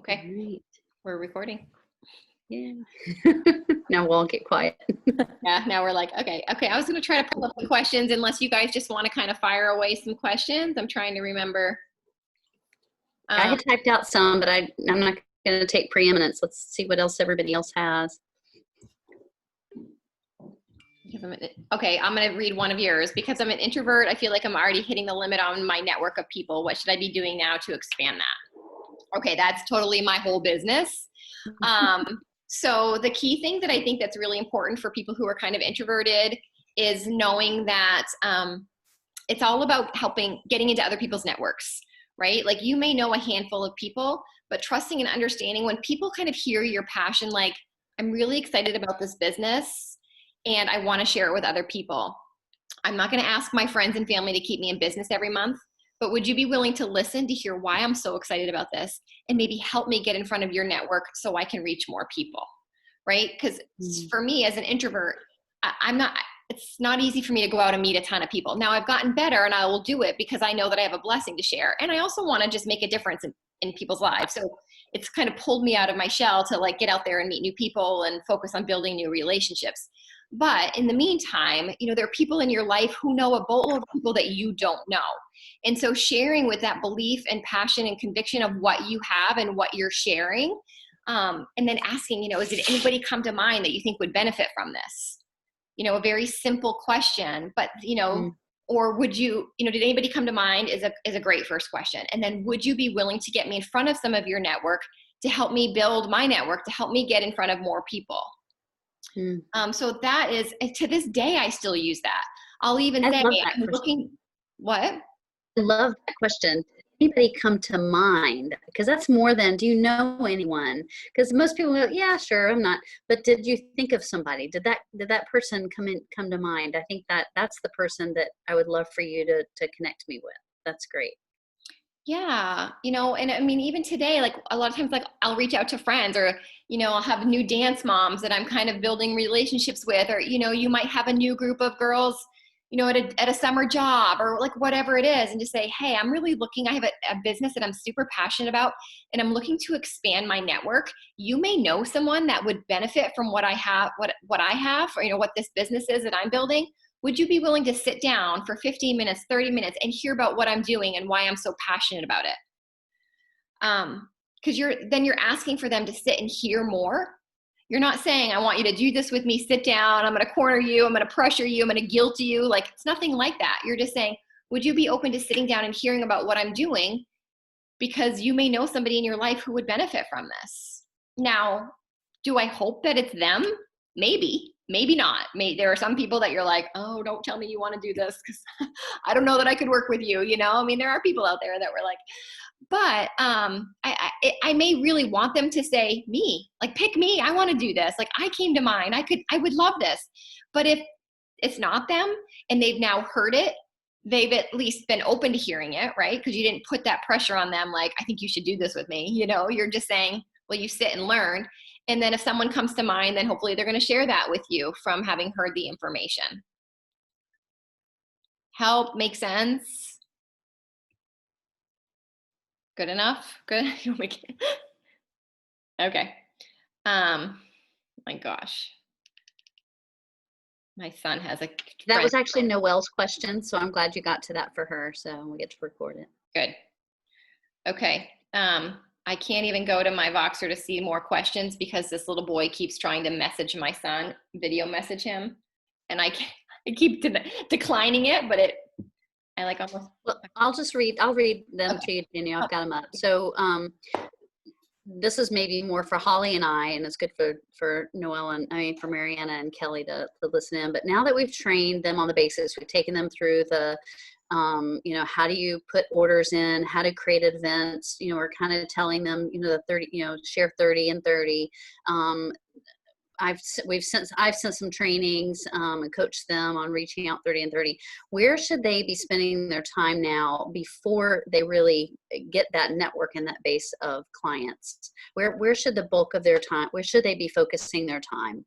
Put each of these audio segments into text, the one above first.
Okay, Right. we're recording. Yeah. Now we'll all get quiet. Yeah, now we're like, okay. I was going to try to pull up the questions unless you guys just want to kind of fire away some questions. I'm trying to remember. I had typed out some, but I'm not going to take preeminence. Let's see what else everybody else has. Okay, I'm going to read one of yours. Because I'm an introvert, I feel like I'm already hitting the limit on my network of people. What should I be doing now to expand that? Okay, that's totally my whole business. So the key thing that I think that's really important for people who are kind of introverted is knowing that it's all about getting into other people's networks, right? Like you may know a handful of people, but trusting and understanding when people kind of hear your passion, like, I'm really excited about this business and I want to share it with other people. I'm not going to ask my friends and family to keep me in business every month, but would you be willing to listen to hear why I'm so excited about this and maybe help me get in front of your network so I can reach more people, right? Because for me as an introvert, it's not easy for me to go out and meet a ton of people. Now I've gotten better and I will do it because I know that I have a blessing to share. And I also want to just make a difference in people's lives. So it's kind of pulled me out of my shell to like get out there and meet new people and focus on building new relationships. But in the meantime, there are people in your life who know a boatload of people that you don't know. And so sharing with that belief and passion and conviction of what you have and what you're sharing, and then asking, did anybody come to mind that you think would benefit from this? A very simple question, but, or would you, did anybody come to mind is a great first question. And then would you be willing to get me in front of some of your network to help me build my network, to help me get in front of more people? So that is, to this day, I still use that. I'll even say, I'm looking, what? I love that question. Anybody come to mind? Because that's more than, do you know anyone? Because most people go, yeah, sure, I'm not. But did you think of somebody? Did that person come to mind? I think that's the person that I would love for you to connect me with. That's great. Yeah, and I mean, even today, like a lot of times, like I'll reach out to friends or, I'll have new dance moms that I'm kind of building relationships with, or, you might have a new group of girls, at a summer job or like whatever it is. And just say, hey, I'm really looking, I have a business that I'm super passionate about and I'm looking to expand my network. You may know someone that would benefit from what I have, what I have, or, what this business is that I'm building. Would you be willing to sit down for 15 minutes, 30 minutes and hear about what I'm doing and why I'm so passionate about it? Because you're asking for them to sit and hear more. You're not saying, I want you to do this with me, sit down, I'm going to corner you, I'm going to pressure you, I'm going to guilt you. Like, it's nothing like that. You're just saying, would you be open to sitting down and hearing about what I'm doing? Because you may know somebody in your life who would benefit from this. Now, do I hope that it's them? Maybe not. There are some people that you're like, oh, don't tell me you want to do this because I don't know that I could work with you. I mean, there are people out there that were like, but I may really want them to say me, like, pick me. I want to do this. Like, I came to mind. I would love this. But if it's not them and they've now heard it, they've at least been open to hearing it, right? Because you didn't put that pressure on them. Like, I think you should do this with me. You're just saying, well, you sit and learn. And then if someone comes to mind, then hopefully they're going to share that with you from having heard the information. Help make sense? Good enough? Good. Okay. My gosh. My son has a. That was actually Noelle's question, so I'm glad you got to that for her. So we get to record it. Good. Okay. I can't even go to my Voxer to see more questions because this little boy keeps trying to message my son, video message him, and I keep declining it, but I like almost. Well, I'll read them to you, Jenny. I've got them up. So this is maybe more for Holly and I, and it's good for Noelle and for Mariana and Kelly to listen in. But now that we've trained them on the basics, we've taken them through the how do you put orders in, how to create events, we're kind of telling them, the 30, share 30 and 30. I've sent some trainings and coached them on reaching out 30 and 30. Where should they be spending their time now before they really get that network and that base of clients? Where should the bulk of their time, where should they be focusing their time?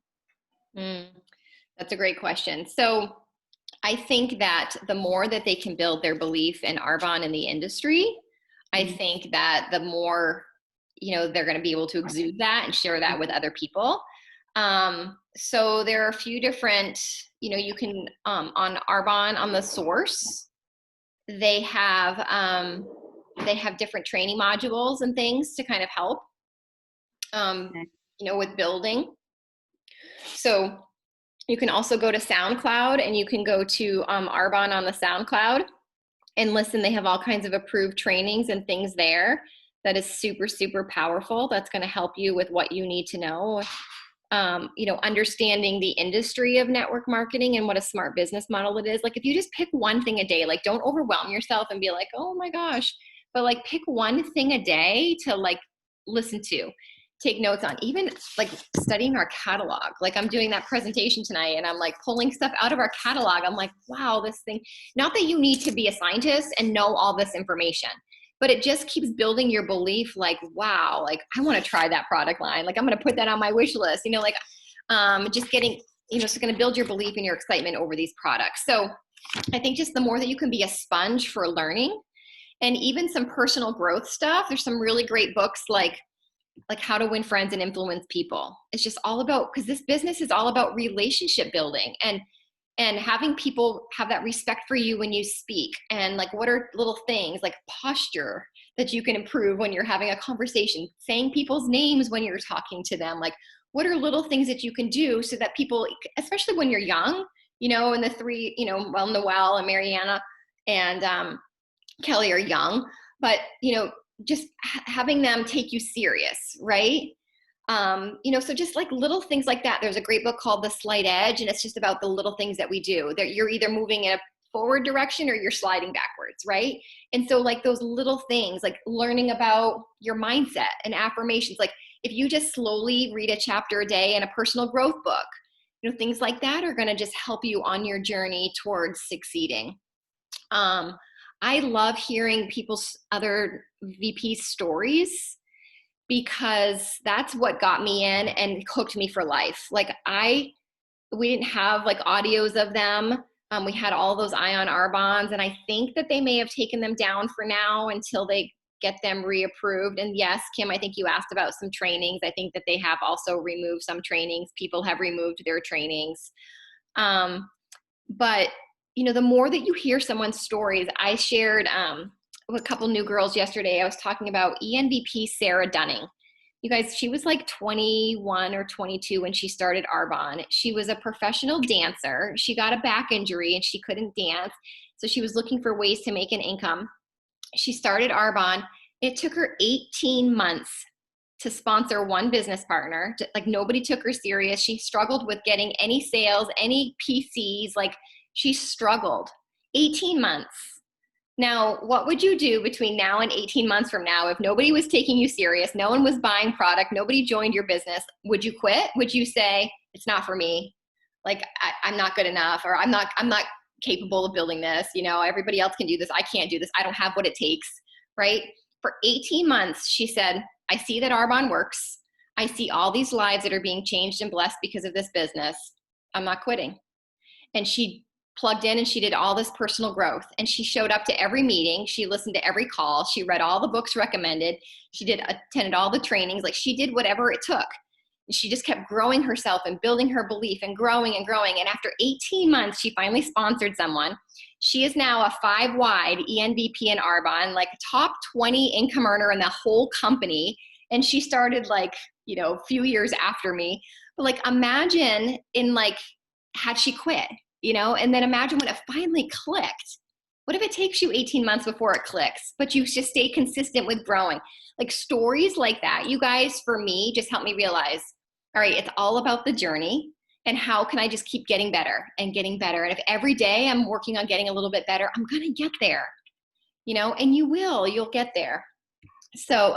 That's a great question. So I think that the more that they can build their belief in Arbonne in the industry, I think that the more they're going to be able to exude that and share that with other people. So there are a few different, you can, on Arbonne, on the source, they have different training modules and things to kind of help, with building. So you can also go to SoundCloud, and you can go to Arbonne on the SoundCloud and listen. They have all kinds of approved trainings and things there that is super, super powerful. That's going to help you with what you need to know. Understanding the industry of network marketing and what a smart business model it is. Like, if you just pick one thing a day, like, don't overwhelm yourself and be like, oh my gosh, but like, pick one thing a day to like listen to, take notes on, even like studying our catalog. Like, I'm doing that presentation tonight and I'm like pulling stuff out of our catalog. I'm like, wow, this thing, not that you need to be a scientist and know all this information, but it just keeps building your belief, like, wow, like, I want to try that product line. Like, I'm going to put that on my wish list, just getting, it's going to build your belief and your excitement over these products. So I think just the more that you can be a sponge for learning, and even some personal growth stuff. There's some really great books like How to Win Friends and Influence People. It's just all about, because this business is all about relationship building and having people have that respect for you when you speak. And like, what are little things like posture that you can improve when you're having a conversation, saying people's names when you're talking to them? Like, what are little things that you can do so that people, especially when you're young, and the three, Noelle and Mariana and Kelly are young, but, just having them take you serious, right? So just like little things like that. There's a great book called The Slight Edge, and it's just about the little things that we do, that you're either moving in a forward direction or you're sliding backwards, right? And so like those little things, like learning about your mindset and affirmations, like if you just slowly read a chapter a day in a personal growth book, things like that are going to just help you on your journey towards succeeding. I love hearing people's other VP stories, because that's what got me in and hooked me for life. Like, we didn't have like audios of them. We had all those Ion Arbonnes, and I think that they may have taken them down for now until they get them reapproved. And yes, Kim, I think you asked about some trainings. I think that they have also removed some trainings. People have removed their trainings. But the more that you hear someone's stories, I shared with a couple new girls yesterday. I was talking about ENVP Sarah Dunning. You guys, she was like 21 or 22 when she started Arbonne. She was a professional dancer. She got a back injury and she couldn't dance. So she was looking for ways to make an income. She started Arbonne. It took her 18 months to sponsor one business partner. Like, nobody took her serious. She struggled with getting any sales, any PCs. Like, she struggled 18 months. Now, what would you do between now and 18 months from now if nobody was taking you serious, no one was buying product, nobody joined your business? Would you quit? Would you say, it's not for me? Like, I'm not good enough, or I'm not capable of building this. Everybody else can do this. I can't do this. I don't have what it takes, right? For 18 months, she said, I see that Arbonne works. I see all these lives that are being changed and blessed because of this business. I'm not quitting. And she plugged in and she did all this personal growth, and she showed up to every meeting. She listened to every call. She read all the books recommended. She attended all the trainings. Like, she did whatever it took. And she just kept growing herself and building her belief and growing and growing. And after 18 months, she finally sponsored someone. She is now a 5-wide ENVP in Arbonne, like top 20 income earner in the whole company. And she started like, a few years after me. But like, imagine had she quit, and then imagine when it finally clicked. What if it takes you 18 months before it clicks, but you just stay consistent with growing? Like, stories like that, you guys, for me, just help me realize, all right, it's all about the journey, and how can I just keep getting better and getting better? And if every day I'm working on getting a little bit better, I'm going to get there, and you'll get there. So,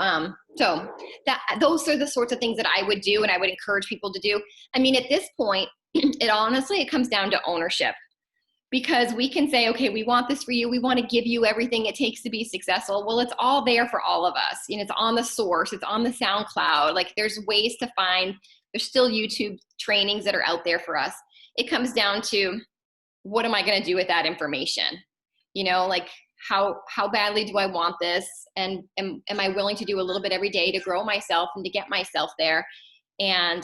those are the sorts of things that I would do, and I would encourage people to do. I mean, at this point, it comes down to ownership, because we can say, okay, we want this for you. We want to give you everything it takes to be successful. Well, it's all there for all of us. It's on the source. It's on the SoundCloud. Like, there's ways to find, there's still YouTube trainings that are out there for us. It comes down to, what am I going to do with that information? Like, how badly do I want this? And am I willing to do a little bit every day to grow myself and to get myself there? And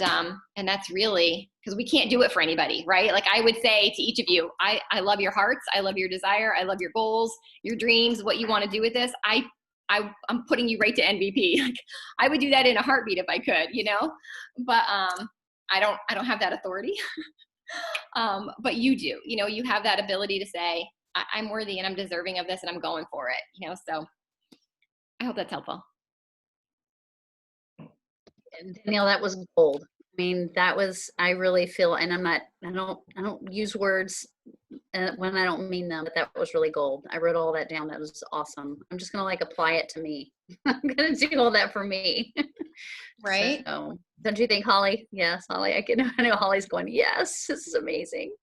that's really, because we can't do it for anybody, right? Like I would say to each of you, I love your hearts. I love your desire. I love your goals, your dreams, what you want to do with this. I'm putting you right to MVP. Like I would do that in a heartbeat if I could, but I don't have that authority. But you do, you have that ability to say, I'm worthy and I'm deserving of this and I'm going for it, so I hope that's helpful. And Danielle, that was gold. I mean, that was, I really feel, and I don't use words when I don't mean them, but that was really gold. I wrote all that down. That was awesome. I'm just going to apply it to me. I'm going to do all that for me. Right. So, don't you think, Holly? Yes, Holly. I know Holly's going, yes, this is amazing.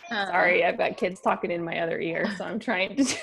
Sorry, I've got kids talking in my other ear, so I'm trying to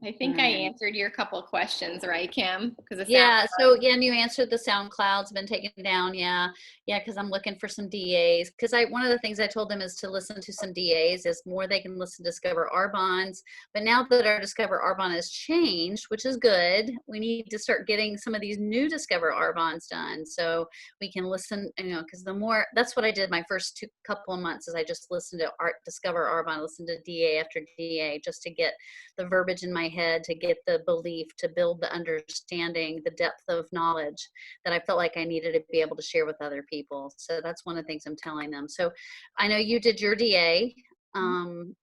I think I answered your couple of questions, right, Kim? Yeah. So again, you answered the SoundCloud's been taken down. Yeah. Because I'm looking for some DAs. Because one of the things I told them is to listen to some DAs. Is more they can listen to Discover Arbonne's. But now that our Discover Arbonne has changed, which is good, we need to start getting some of these new Discover Arbonne's done, so we can listen. Because that's what I did my first couple of months is I just listened to Discover Arbonne, listened to DA after DA, just to get the verbiage in my head, to get the belief, to build the understanding, the depth of knowledge that I felt like I needed to be able to share with other people. So that's one of the things I'm telling them. So I know you did your DA on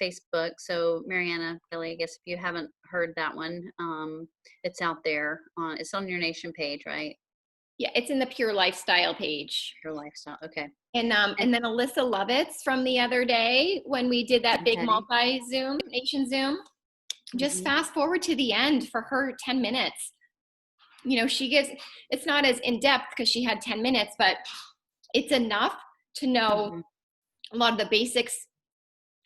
Facebook. So Mariana, Kelly, I guess if you haven't heard that one, it's out there. It's on your Nation page, right? Yeah, it's in the Pure Lifestyle page. Pure Lifestyle, okay. And then Alyssa Lovitz from the other day when we did that big multi-Zoom, Nation Zoom, just fast forward to the end for her 10 minutes. She gives, it's not as in-depth because she had 10 minutes, but it's enough to know a lot of the basics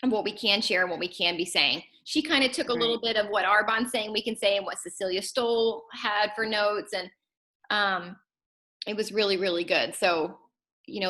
of what we can share and what we can be saying. She kind of took a little bit of what Arbonne's saying we can say and what Cecilia Stoll had for notes, and it was really, really good. So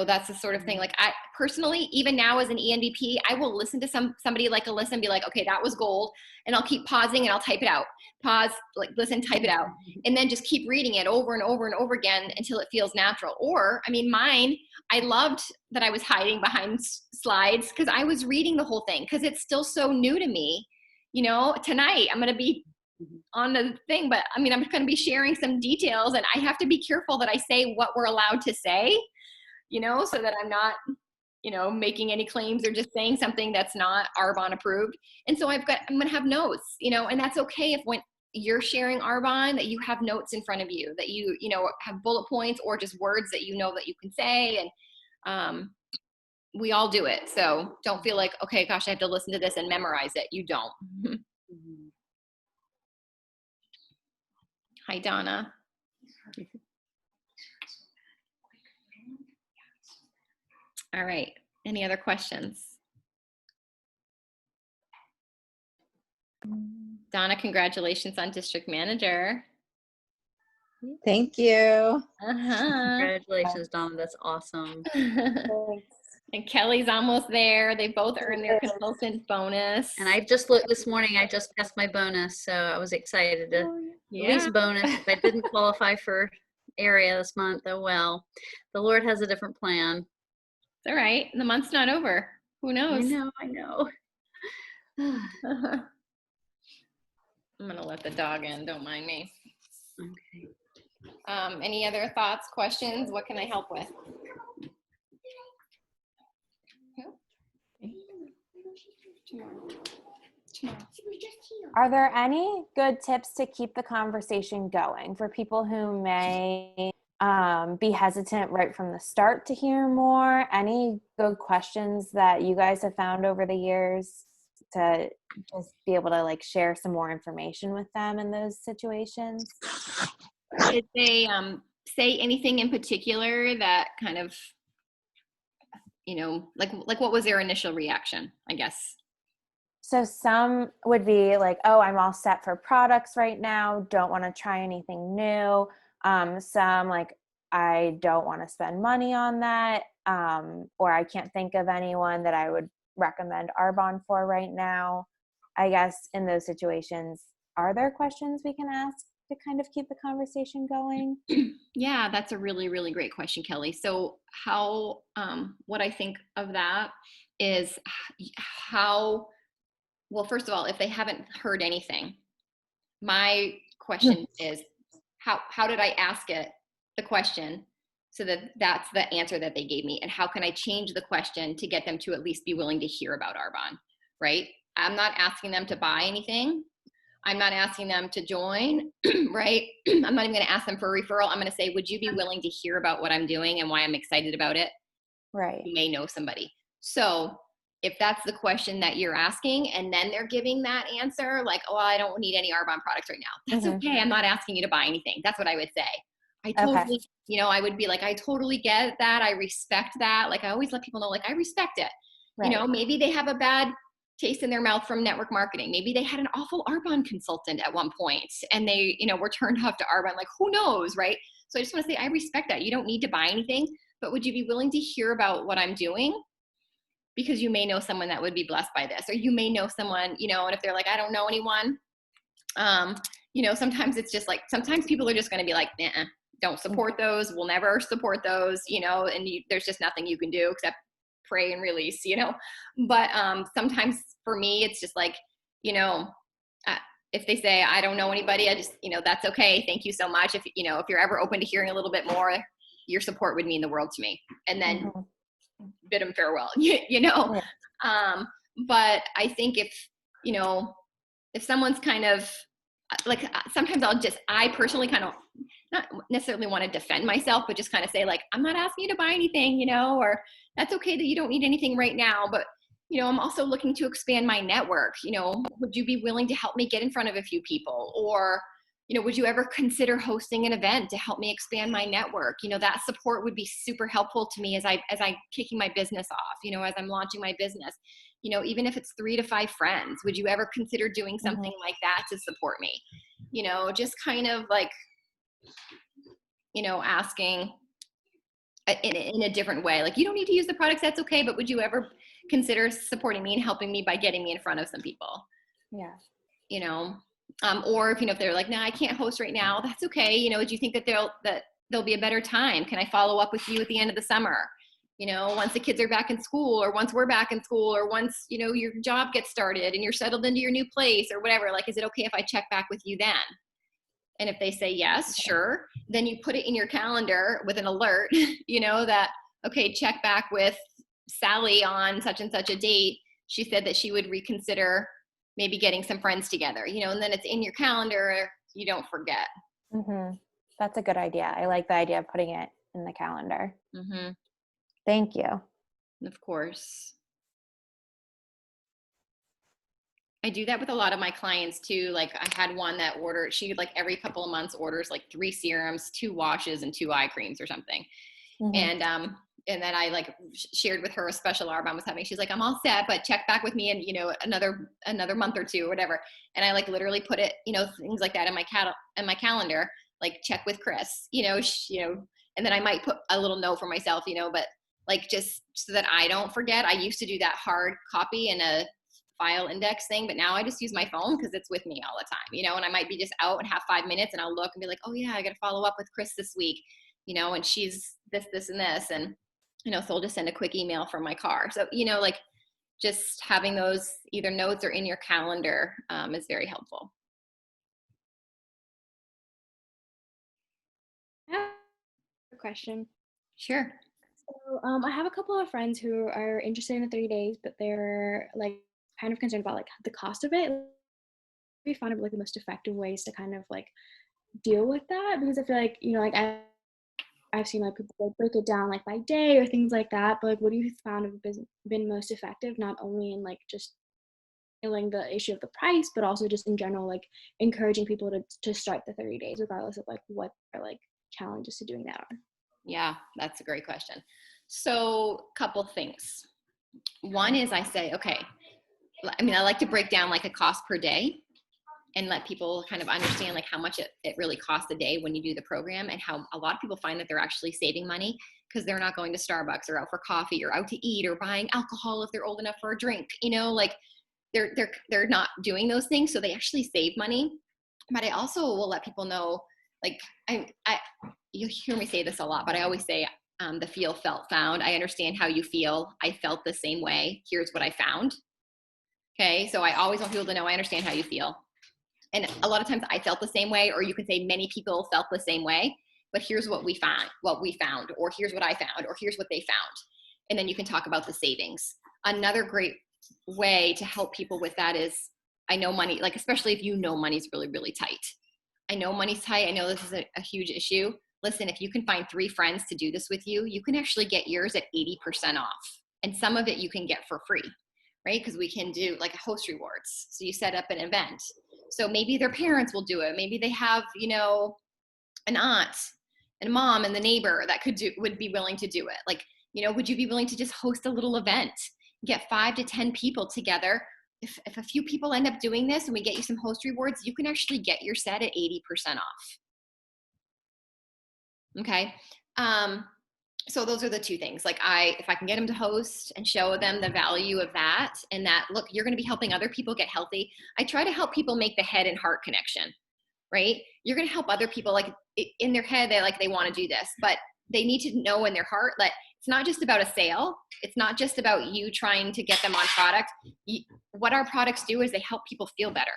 that's the sort of thing, like I personally, even now as an ENVP, I will listen to somebody like Alyssa and be like, okay, that was gold. And I'll keep pausing and I'll type it out. Pause, listen, type it out. And then just keep reading it over and over and over again until it feels natural. Or, mine, I loved that I was hiding behind slides because I was reading the whole thing because it's still so new to me. Tonight I'm going to be on the thing, but I'm going to be sharing some details, and I have to be careful that I say what we're allowed to say, so that I'm not, making any claims or just saying something that's not Arbonne approved. And so I'm going to have notes, and that's okay if when you're sharing Arbonne that you have notes in front of you, that you have bullet points or just words that that you can say. And we all do it. So don't feel like, okay, gosh, I have to listen to this and memorize it. You don't. Hi, Donna. All right. Any other questions? Donna, congratulations on district manager. Thank you. Congratulations, Donna. That's awesome. And Kelly's almost there. They both earned their consultant bonus. And I just looked this morning. I just passed my bonus, so I was excited to at least bonus. If I didn't qualify for area this month, oh well. The Lord has a different plan. It's all right. The month's not over. Who knows? I know. I'm going to let the dog in. Don't mind me. Okay. Any other thoughts, questions? What can I help with? Are there any good tips to keep the conversation going for people who may be hesitant right from the start to hear more? Any good questions that you guys have found over the years to just be able to share some more information with them in those situations? Did they say anything in particular that kind of, like what was their initial reaction, I guess? So some would be like, oh, I'm all set for products right now. Don't want to try anything new. Some like, I don't want to spend money on that. or I can't think of anyone that I would recommend Arbonne for right now. I guess in those situations, are there questions we can ask to kind of keep the conversation going? Yeah, that's a really, really great question, Kelly. So how, what I think of that is how, well, first of all, if they haven't heard anything, my question is how did I ask it the question so that that's the answer that they gave me, and how can I change the question to get them to at least be willing to hear about Arbonne, right? I'm not asking them to buy anything. I'm not asking them to join, right? I'm not even going to ask them for a referral. I'm going to say, would you be willing to hear about what I'm doing and why I'm excited about it? Right. You may know somebody. So if that's the question that you're asking and then they're giving that answer, like, oh, I don't need any Arbonne products right now. That's okay. I'm not asking you to buy anything. That's what I would say. I totally, I would be like, I totally get that. I respect that. Like I always let people know, like, I respect it. Right. Maybe they have a bad taste in their mouth from network marketing. Maybe they had an awful Arbonne consultant at one point and they, were turned off to Arbonne, like who knows, right? So I just want to say, I respect that. You don't need to buy anything, but would you be willing to hear about what I'm doing? Because you may know someone that would be blessed by this, or you may know someone, and if they're like, I don't know anyone, sometimes it's just like, sometimes people are just going to be like, nah, don't support those. We'll never support those, and there's just nothing you can do except pray and release, but sometimes for me, it's just like, if they say, I don't know anybody, I just, that's okay. Thank you so much. If you're ever open to hearing a little bit more, your support would mean the world to me. And then bid them farewell, Yeah. But I think if someone's kind of like, sometimes I personally kind of not necessarily want to defend myself, but just kind of say like, I'm not asking you to buy anything, or that's okay that you don't need anything right now. But, I'm also looking to expand my network. Would you be willing to help me get in front of a few people? Or, would you ever consider hosting an event to help me expand my network? That support would be super helpful to me as I'm kicking my business off, as I'm launching my business, even if it's 3 to 5 friends, would you ever consider doing something like that to support me? Just kind of like, asking in a different way. Like, you don't need to use the products, that's okay, but would you ever consider supporting me and helping me by getting me in front of some people? Yeah. Or if they're like, no, I can't host right now, that's okay. Do you think that there'll be a better time? Can I follow up with you at the end of the summer? Once the kids are back in school, or once we're back in school, or once, your job gets started and you're settled into your new place or whatever, like, is it okay if I check back with you then? And if they say yes, sure, then you put it in your calendar with an alert, that, okay, check back with Sally on such and such a date. She said that she would reconsider maybe getting some friends together, and then it's in your calendar. You don't forget. That's a good idea. I like the idea of putting it in the calendar. Thank you. Of course. I do that with a lot of my clients too. Like I had one that ordered, she like every couple of months orders like 3 serums, 2 washes, and 2 eye creams or something. And then I like shared with her a special Arbonne was having. She's like, I'm all set, but check back with me in, another month or 2 or whatever. And I like literally put it, things like that in my calendar, like check with Chris, and then I might put a little note for myself, but like just so that I don't forget. I used to do that hard copy in a file index thing, but now I just use my phone because it's with me all the time, and I might be just out and have 5 minutes and I'll look and be like, oh yeah, I got to follow up with Chris this week, and she's this and this, and so I'll just send a quick email from my car. So like just having those either notes or in your calendar is very helpful. I have a question. Sure. So, I have a couple of friends who are interested in the 30 days, but they're like kind of concerned about like the cost of it. We found like the most effective ways to kind of like deal with that, because I feel like like I've seen like people like break it down like by day or things like that. But like, what do you found have been most effective, not only in like just handling the issue of the price, but also just in general, like encouraging people to start the 30 days, regardless of like what their like challenges to doing that are? Yeah, that's a great question. So couple things. One is I say, okay, I like to break down like a cost per day and let people kind of understand like how much it really costs a day when you do the program, and how a lot of people find that they're actually saving money because they're not going to Starbucks or out for coffee or out to eat or buying alcohol if they're old enough for a drink. You know, like they're not doing those things, so they actually save money. But I also will let people know, like I you hear me say this a lot, but I always say the feel, felt, found. I understand how you feel. I felt the same way. Here's what I found. Okay, so I always want people to know I understand how you feel. And a lot of times I felt the same way, or you can say many people felt the same way, but here's what we found, or here's what I found, or here's what they found. And then you can talk about the savings. Another great way to help people with that is, I know money, like especially if you know money's really, really tight. I know money's tight. I know this is a huge issue. Listen, if you can find 3 friends to do this with you, you can actually get yours at 80% off. And some of it you can get for free, right? Because we can do like a host rewards. So you set up an event. So maybe their parents will do it. Maybe they have, you know, an aunt and a mom and the neighbor that would be willing to do it. Like, you know, would you be willing to just host a little event, get 5 to 10 people together? If a few people end up doing this and we get you some host rewards, you can actually get your set at 80% off. Okay. So those are the 2 things. Like if I can get them to host and show them the value of that, and that, look, you're going to be helping other people get healthy. I try to help people make the head and heart connection, right? You're going to help other people, like in their head, they want to do this, but they need to know in their heart that it's not just about a sale. It's not just about you trying to get them on product. What our products do is they help people feel better.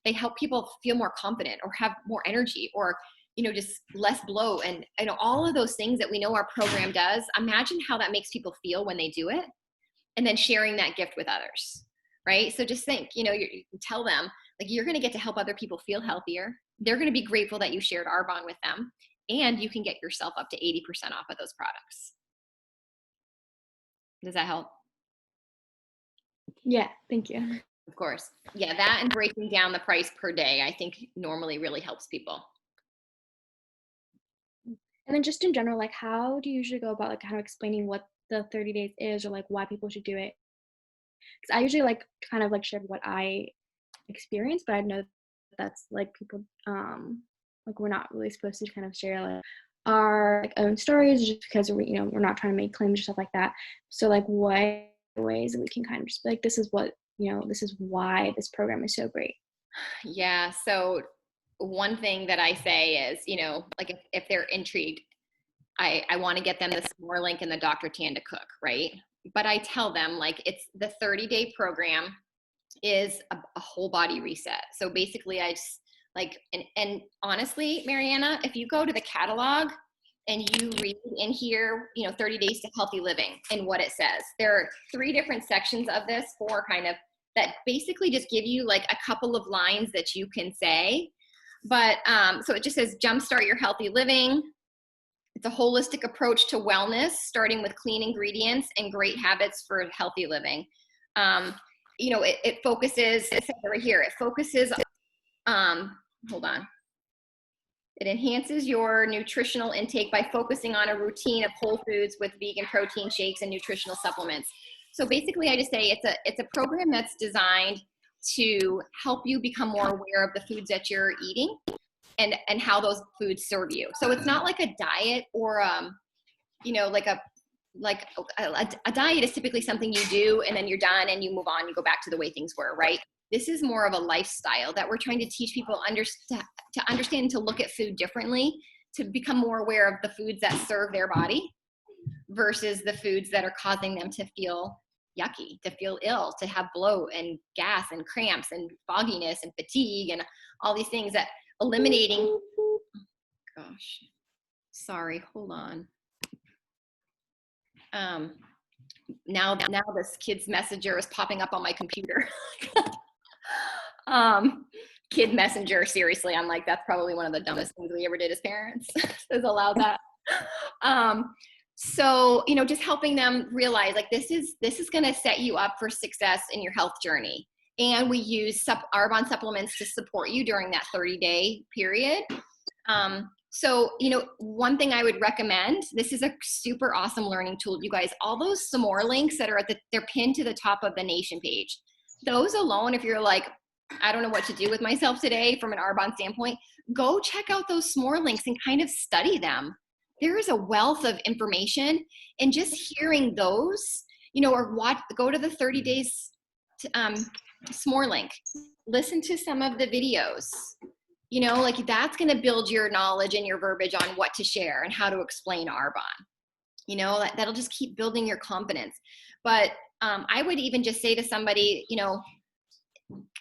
They help people feel more confident or have more energy, or, you know, just less bloat, and you know, all of those things that we know our program does. Imagine how that makes people feel when they do it, and then sharing that gift with others, right? So just think, you know, you tell them, like, you're going to get to help other people feel healthier. They're going to be grateful that you shared Arbonne with them, and you can get yourself up to 80% off of those products. Does that help? Yeah, thank you. Of course. Yeah, that and breaking down the price per day, I think normally really helps people. And then just in general, like, how do you usually go about like kind of explaining what the 30 days is, or like why people should do it? Because I usually like kind of like share what I experienced, but I know that's like people like we're not really supposed to kind of share like our like own stories, just because we, you know, we're not trying to make claims or stuff like that. So like what ways that we can kind of just be like, this is what, you know, this is why this program is so great. Yeah. So one thing that I say is, you know, like if they're intrigued, I want to get them the S'more link and the Dr. Tanda cook, right? But I tell them, like, it's the 30-day program is a whole body reset. So basically I just like, and honestly, Mariana, if you go to the catalog and you read in here, you know, 30 days to healthy living and what it says, there are 3 different sections of this, 4 kind of, that basically just give you like a couple of lines that you can say. But so it just says, jumpstart your healthy living. It's a holistic approach to wellness, starting with clean ingredients and great habits for healthy living. You know, it focuses, it says right here, it focuses, hold on. It enhances your nutritional intake by focusing on a routine of whole foods with vegan protein shakes and nutritional supplements. So basically I just say it's a program that's designed to help you become more aware of the foods that you're eating and how those foods serve you. So it's not like a diet or, you know, like a diet is typically something you do and then you're done and you move on, you go back to the way things were, right? This is more of a lifestyle that we're trying to teach people to understand and to look at food differently, to become more aware of the foods that serve their body versus the foods that are causing them to feel yucky, to feel ill, to have bloat and gas and cramps and fogginess and fatigue and all these things. That eliminating, gosh, sorry, hold on. Now this kid's messenger is popping up on my computer. Kid messenger, seriously, I'm like, that's probably one of the dumbest things we ever did as parents, is allow that. So, you know, just helping them realize, like, this is going to set you up for success in your health journey. And we use Arbonne supplements to support you during that 30-day period. So, you know, one thing I would recommend, this is a super awesome learning tool, you guys, all those S'more links that are they're pinned to the top of the Nation page. Those alone, if you're like, I don't know what to do with myself today from an Arbonne standpoint, go check out those S'more links and kind of study them. there is a wealth of information, and just hearing those, you know, or go to the 30 days S'more link, listen to some of the videos, you know, like that's going to build your knowledge and your verbiage on what to share and how to explain Arbonne. You know, that'll just keep building your confidence. But I would even just say to somebody, you know,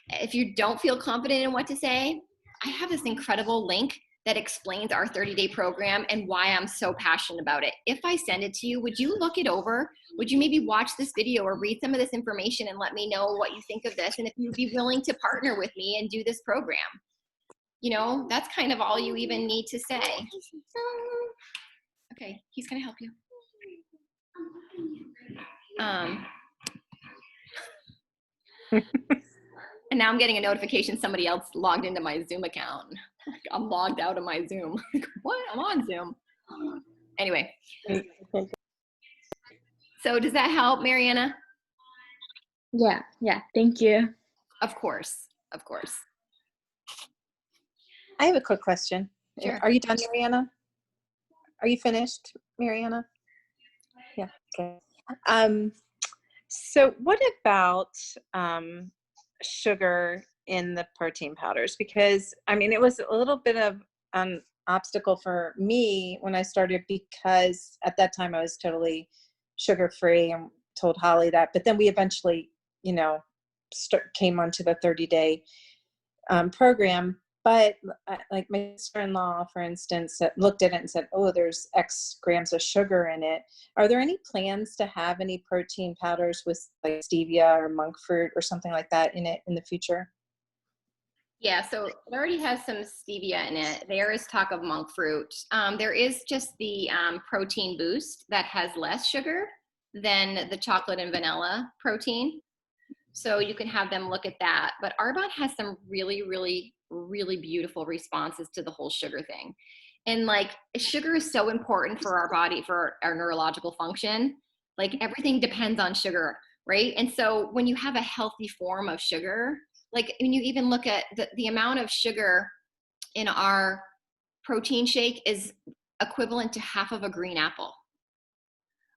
if you don't feel confident in what to say, I have this incredible link that explains our 30-day program and why I'm so passionate about it. If I send it to you, would you look it over? Would you maybe watch this video or read some of this information and let me know what you think of this? And if you'd be willing to partner with me and do this program, you know, that's kind of all you even need to say. Okay, he's gonna help you. And now I'm getting a notification somebody else logged into my Zoom account. I'm logged out of my Zoom. What? I'm on Zoom. Anyway. So does that help, Mariana? Yeah, thank you. Of course, of course. I have a quick question. Sure. Are you done, Mariana? Are you finished, Mariana? Yeah, okay. So what about sugar in the protein powders? Because, I mean, it was a little bit of an obstacle for me when I started, because at that time I was totally sugar-free and told Holly that. But then we eventually, you know, came onto the 30-day program. But like my sister-in-law, for instance, looked at it and said, oh, there's X grams of sugar in it. Are there any plans to have any protein powders with like stevia or monk fruit or something like that in it in the future? Yeah, so it already has some stevia in it. There is talk of monk fruit. There is just the protein boost that has less sugar than the chocolate and vanilla protein. So you can have them look at that. But Arbonne has some really, really, really beautiful responses to the whole sugar thing. And like sugar is so important for our body, for our neurological function. Like everything depends on sugar, right? And so when you have a healthy form of sugar, like when you even look at the amount of sugar in our protein shake is equivalent to half of a green apple.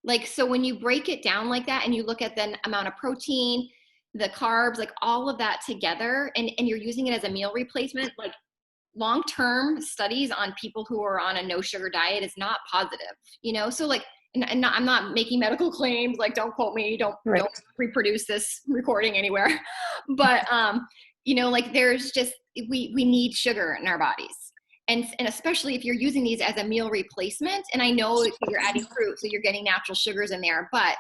Like, so when you break it down like that and you look at the amount of protein, the carbs, like all of that together, and you're using it as a meal replacement, like long-term studies on people who are on a no sugar diet is not positive, you know? So like, and I'm not making medical claims, like don't quote me, don't reproduce this recording anywhere. But, you know, like there's just, we need sugar in our bodies. And especially if you're using these as a meal replacement, and I know you're adding fruit, so you're getting natural sugars in there, but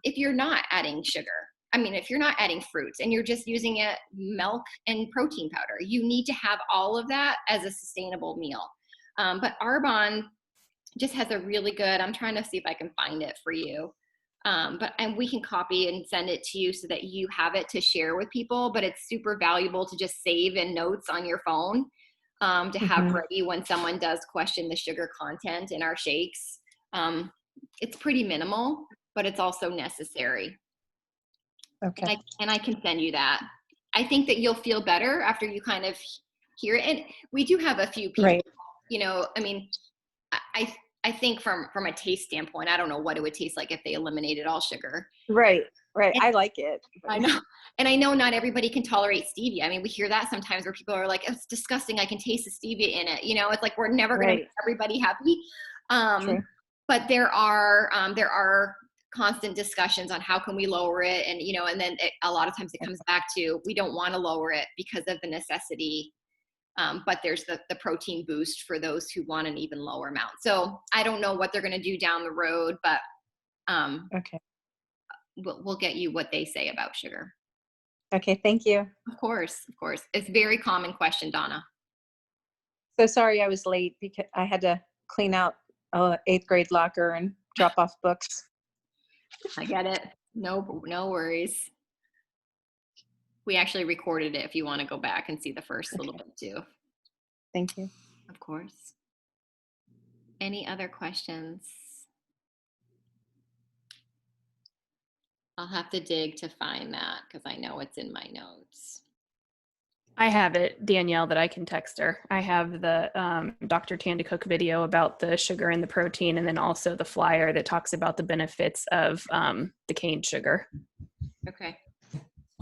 if you're not adding sugar, I mean, if you're not adding fruits and you're just using it, milk and protein powder, you need to have all of that as a sustainable meal. But Arbonne just has a really good, I'm trying to see if I can find it for you. And we can copy and send it to you so that you have it to share with people, but it's super valuable to just save in notes on your phone to have ready when someone does question the sugar content in our shakes. It's pretty minimal, but it's also necessary. Okay. And I can send you that. I think that you'll feel better after you kind of hear it. And we do have a few people, you know, I mean, I think from a taste standpoint, I don't know what it would taste like if they eliminated all sugar. Right. And I like it. I know. And I know not everybody can tolerate stevia. I mean, we hear that sometimes where people are like, oh, it's disgusting. I can taste the stevia in it. You know, it's like, we're never going to make everybody happy. But there are constant discussions on how can we lower it. And, you know, and then a lot of times it comes back to, we don't want to lower it because of the necessity. But there's the protein boost for those who want an even lower amount. So I don't know what they're going to do down the road, but we'll get you what they say about sugar. Okay, thank you. Of course. It's a very common question, Donna. So sorry I was late because I had to clean out 8th grade locker and drop off books. I get it. No worries. We actually recorded it if you want to go back and see the first little bit too. Thank you. Of course. Any other questions? I'll have to dig to find that because I know it's in my notes. I have it, Danielle, that I can text her. I have the Dr. Tandicook video about the sugar and the protein, and then also the flyer that talks about the benefits of the cane sugar. Okay.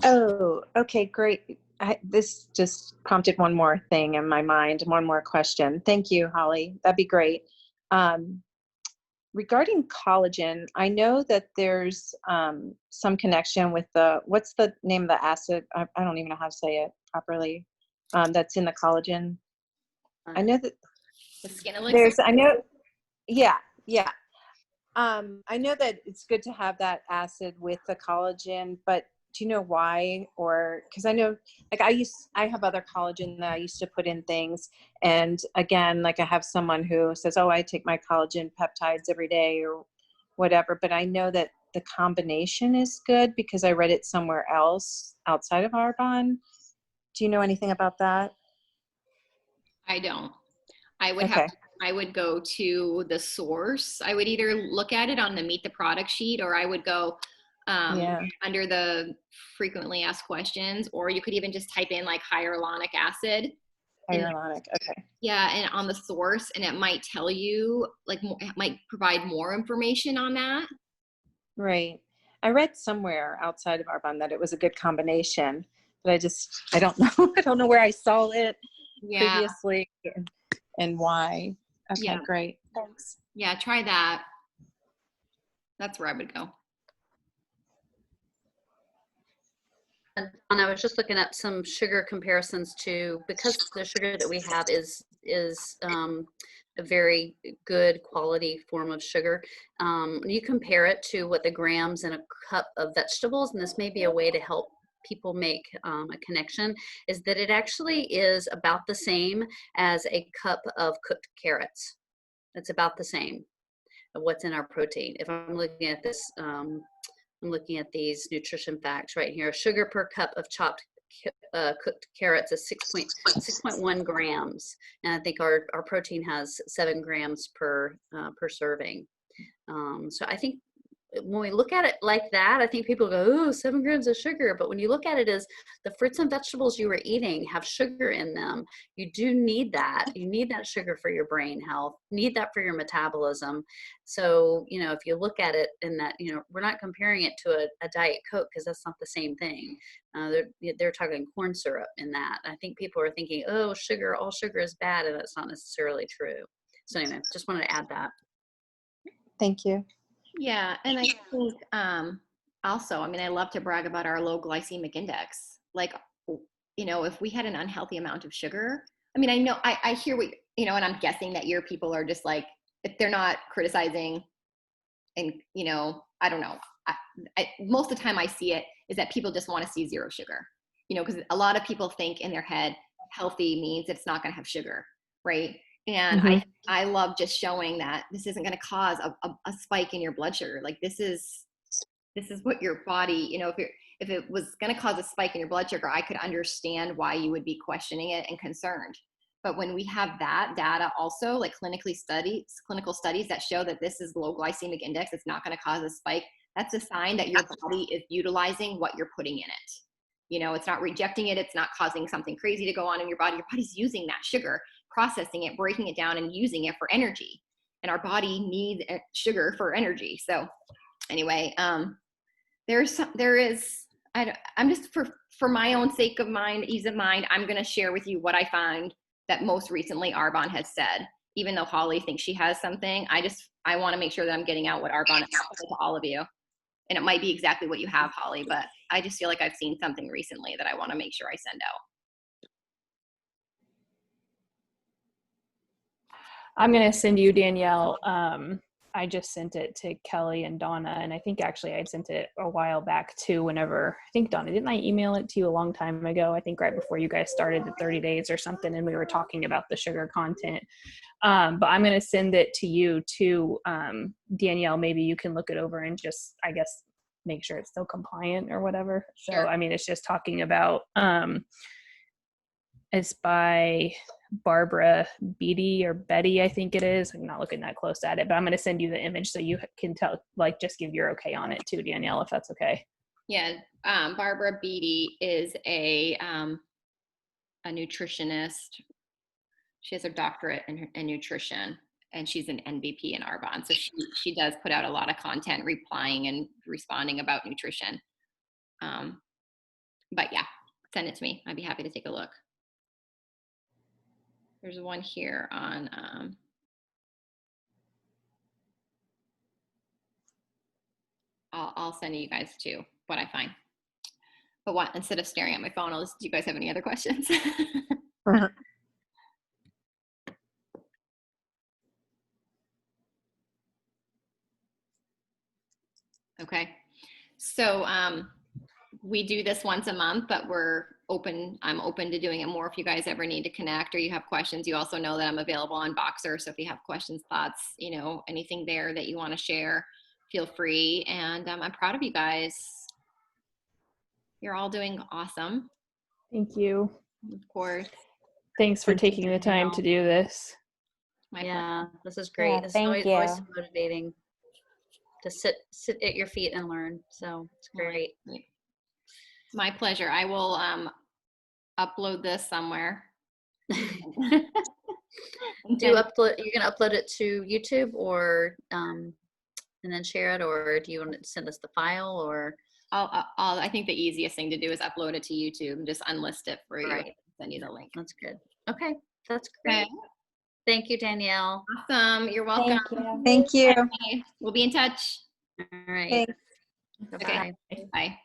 Oh, okay, great. This just prompted one more thing in my mind, one more question. Thank you, Holly. That'd be great. Regarding collagen, I know that there's some connection with what's the name of the acid? I don't even know how to say it properly. That's in the collagen. I know that The skin elixir. yeah. I know that it's good to have that acid with the collagen, but do you know why? Or because I know, like I have other collagen that I used to put in things, and again, like I have someone who says, "Oh, I take my collagen peptides every day or whatever," but I know that the combination is good because I read it somewhere else outside of Arbonne. Do you know anything about that? I don't. I would Okay. I would go to the source. I would either look at it on the meet the product sheet, or I would go Yeah. under the frequently asked questions, or you could even just type in like hyaluronic acid. And Hyaluronic. Okay. yeah, and on the source, and it might tell you like it might provide more information on that. Right. I read somewhere outside of Arbonne that it was a good combination, but I don't know. I don't know where I saw it Yeah, previously and why. Okay, yeah, great. Thanks. yeah. Try that. That's where I would go. And I was just looking up some sugar comparisons to, because the sugar that we have is a very good quality form of sugar. You compare it to what the grams in a cup of vegetables, and this may be a way to help people make a connection, is that it actually is about the same as a cup of cooked carrots. It's about the same of what's in our protein. If I'm looking at this, I'm looking at these nutrition facts right here. Sugar per cup of chopped cooked carrots is 6.1 grams, and I think our protein has 7 grams per serving. So I think when we look at it like that, I think people go, "Oh, 7 grams of sugar." But when you look at it as the fruits and vegetables you were eating have sugar in them, you do need that. You need that sugar for your brain health, need that for your metabolism. So, if you look at it in that, we're not comparing it to a Diet Coke because that's not the same thing. They're talking corn syrup in that. I think people are thinking, "Oh, sugar, all sugar is bad," and that's not necessarily true. So anyway, just wanted to add that. Thank you. Yeah, and I think also, I mean, I love to brag about our low glycemic index. Like, if we had an unhealthy amount of sugar, I mean, I know I hear what and I'm guessing that your people are just like, if they're not criticizing, and I don't know. Most of the time I see it is that people just want to see zero sugar. Because a lot of people think in their head healthy means it's not going to have sugar, right? And Mhm. I love just showing that this isn't going to cause a spike in your blood sugar. Like this is what your body, if it was going to cause a spike in your blood sugar, I could understand why you would be questioning it and concerned. But when we have that data also, like clinical studies that show that this is low glycemic index, it's not going to cause a spike, that's a sign that your body is utilizing what you're putting in it. It's not rejecting it. It's not causing something crazy to go on in your body. Your body's using that sugar, processing it, breaking it down, and using it for energy. And our body needs sugar for energy. So anyway, I'm just for my own sake of mind, ease of mind, I'm going to share with you what I find that most recently Arbonne has said. Even though Holly thinks she has something, I want to make sure that I'm getting out what Arbonne has said to all of you. And it might be exactly what you have, Holly, but I just feel like I've seen something recently that I want to make sure I send out. I'm going to send you, Danielle. I just sent it to Kelly and Donna, and I think actually I sent it a while back too. I think Donna, didn't I email it to you a long time ago? I think right before you guys started the 30 days or something, and we were talking about the sugar content. But I'm going to send it to you too, Danielle. Maybe you can look it over and just, I guess, make sure it's still compliant or whatever. So, Sure. I mean, it's just talking about, it's by Barbara Beatty or Betty, I think it is. I'm not looking that close at it, but I'm going to send you the image so you can tell, like, just give your okay on it too, Danielle, if that's okay. Yeah, Barbara Beatty is a a nutritionist. She has a doctorate in nutrition, and she's an NVP in Arbonne. So she does put out a lot of content, replying and responding about nutrition. But yeah, send it to me. I'd be happy to take a look. There's one here on I'll send you guys too what I find. But what, instead of staring at my phone, do you guys have any other questions? Okay. So we do this once a month, but I'm open to doing it more if you guys ever need to connect or you have questions. You also know that I'm available on Boxer. So if you have questions, thoughts, anything there that you want to share, feel free. And I'm proud of you guys. You're all doing awesome. Thank you. Of course. Thanks for Thank you, taking the time to do this. My pleasure. Yeah, this is great. Yeah, This is thank always you. so motivating to sit at your feet and learn. So it's great. My pleasure. I will upload this somewhere. You're gonna upload it to YouTube or and then share it, or do you want to send us the file, or? I think the easiest thing to do is upload it to YouTube and just unlist it for you. Right. Send you the link. That's good. Okay, that's great. Okay. Thank you, Danielle. Awesome. You're welcome. Thank you. Thank you. Okay. We'll be in touch. All right. Thanks. Bye-bye. Bye.